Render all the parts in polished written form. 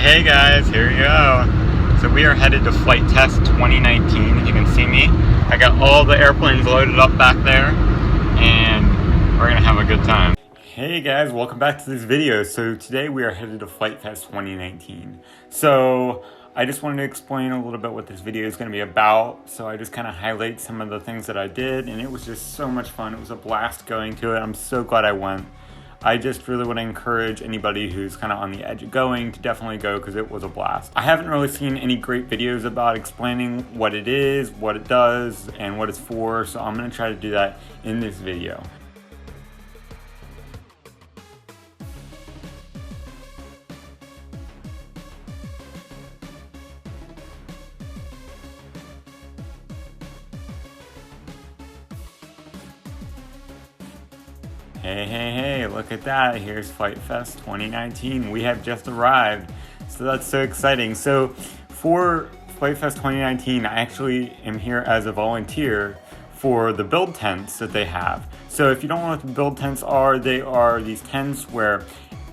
Hey guys, here we go. So we are headed to Flite Fest 2019, if you can see me. I got all the airplanes loaded up back there, and we're gonna have a good time. Hey guys, welcome back to this video. So today we are headed to Flite Fest 2019. So I just wanted to explain a little bit what this video is going to be about. So I just kind of highlight some of the things that I did, and it was just so much fun. It was a blast going to it. I'm so glad I went. I just really want to encourage anybody who's kind of on the edge of going to definitely go, because it was a blast. I haven't really seen any great videos about explaining what it is, what it does, and what it's for, so I'm going to try to do that in this video. Hey, look at that. Here's Flite Fest 2019. We have just arrived. So that's so exciting. So for Flite Fest 2019, I actually am here as a volunteer for the build tents that they have. So if you don't know what the build tents are, they are these tents where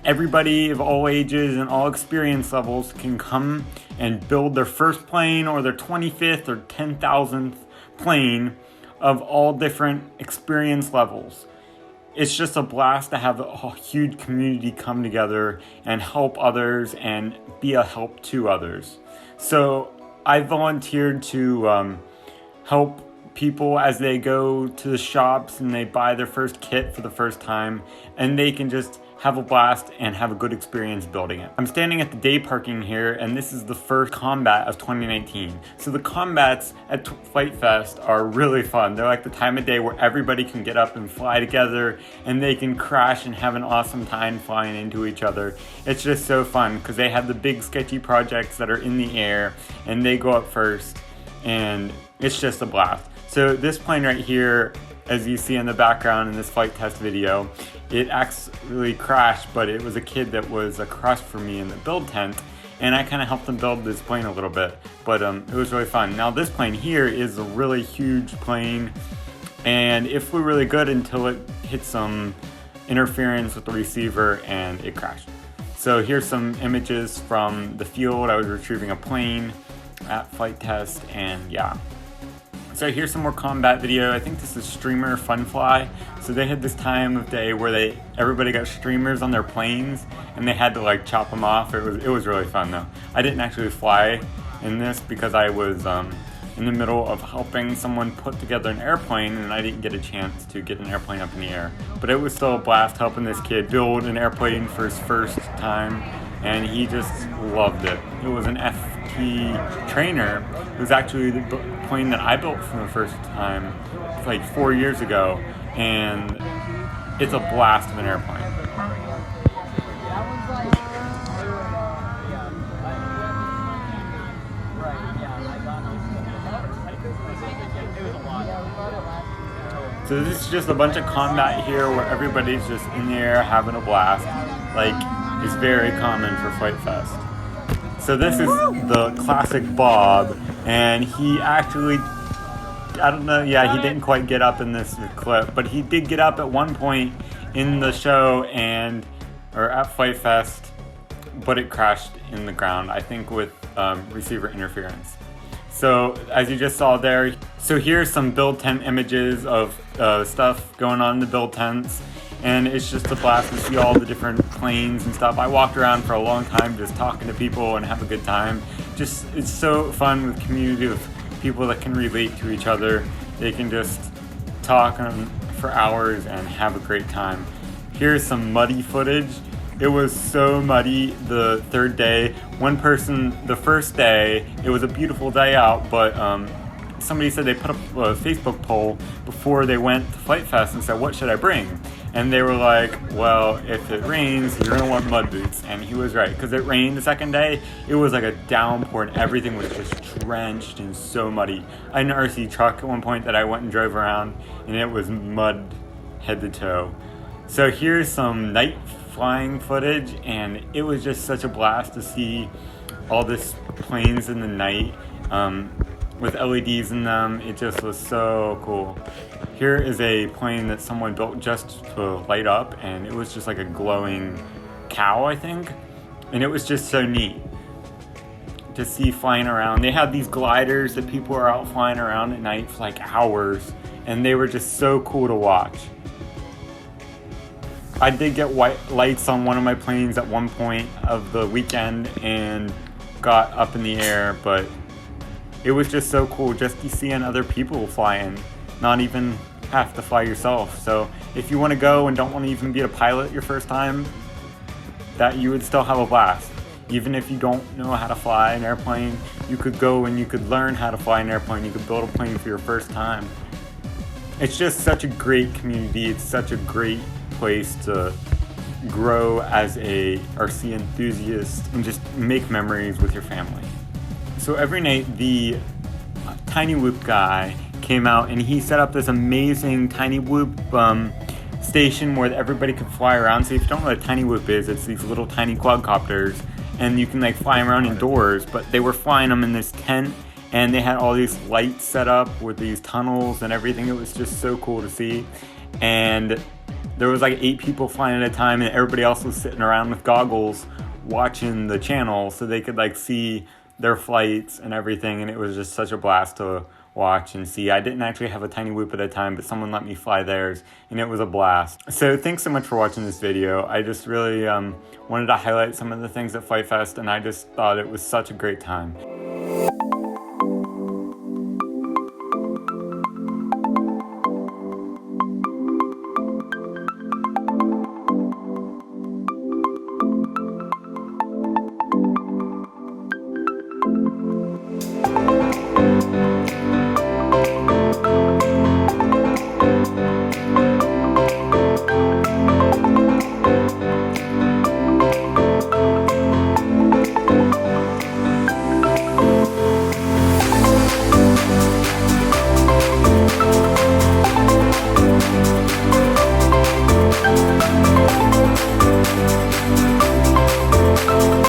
everybody of all ages and all experience levels can come and build their first plane or their 25th or 10,000th plane of all different experience levels. It's just a blast to have a huge community come together and help others and be a help to others. So I volunteered to help people as they go to the shops and they buy their first kit for the first time, and they can just have a blast and have a good experience building it. I'm standing at the day parking here, and this is the first combat of 2019. So the combats at Flite Fest are really fun. They're like the time of day where everybody can get up and fly together, and they can crash and have an awesome time flying into each other. It's just so fun because they have the big sketchy projects that are in the air, and they go up first, and it's just a blast. So this plane right here, as you see in the background in this flight test video, it actually crashed, but it was a kid that was a crush for me in the build tent, and I kind of helped them build this plane a little bit, but it was really fun. Now this plane here is a really huge plane, and it flew really good until it hit some interference with the receiver and it crashed. So here's some images from the field. I was retrieving a plane at Flight Test, and yeah. So here's some more combat video. I think this is Streamer Fun Fly. So they had this time of day where everybody got streamers on their planes, and they had to like chop them off. It was really fun though. I didn't actually fly in this because I was in the middle of helping someone put together an airplane, and I didn't get a chance to get an airplane up in the air. But it was still a blast helping this kid build an airplane for his first time, and he just loved it. It was an FT trainer. It was actually the plane that I built for the first time like 4 years ago, and it's a blast of an airplane. So this is just a bunch of combat here where everybody's just in the air having a blast. Like, it's very common for Flite Fest. So this is the classic Bob, and he actually, I don't know, yeah, he didn't quite get up in this clip, but he did get up at one point in the show or at Flite Fest, but it crashed in the ground, I think with receiver interference. So as you just saw there, so here's some build tent images of stuff going on in the build tents. And it's just a blast to see all the different planes and stuff. I walked around for a long time just talking to people and have a good time. It's so fun with community of people that can relate to each other. They can just talk for hours and have a great time. Here's some muddy footage. It was so muddy the third day. One person, the first day, it was a beautiful day out, but somebody said they put up a Facebook poll before they went to Flite Fest and said, what should I bring? And they were like, well, if it rains, you're gonna want mud boots. And he was right, because it rained the second day. It was like a downpour and everything was just drenched and so muddy. I had an RC truck at one point that I went and drove around, and it was mud head to toe. So here's some night flying footage, and it was just such a blast to see all this planes in the night with LEDs in them. It just was so cool. Here is a plane that someone built just to light up, and it was just like a glowing cow, I think, and it was just so neat. to see flying around. They had these gliders that people are out flying around at night for like hours, and they were just so cool to watch. I did get white lights on one of my planes at one point of the weekend and got up in the air, but it was just so cool just to seeing other people flying, not even have to fly yourself. So if you want to go and don't want to even be a pilot your first time, that you would still have a blast. Even if you don't know how to fly an airplane, you could go and you could learn how to fly an airplane. You could build a plane for your first time. It's just such a great community. It's such a great place to grow as a RC enthusiast and just make memories with your family. So every night the Tiny Whoop guy came out and he set up this amazing Tiny Whoop station where everybody could fly around. So if you don't know what a Tiny Whoop is, it's these little tiny quadcopters, and you can like fly around indoors, but they were flying them in this tent, and they had all these lights set up with these tunnels and everything. It was just so cool to see. And there was like 8 people flying at a time, and everybody else was sitting around with goggles watching the channel so they could like see their flights and everything. And it was just such a blast to watch and see. I didn't actually have a Tiny Whoop at the time, but someone let me fly theirs, and it was a blast. So thanks so much for watching this video. I just really wanted to highlight some of the things at Flite Fest, and I just thought it was such a great time.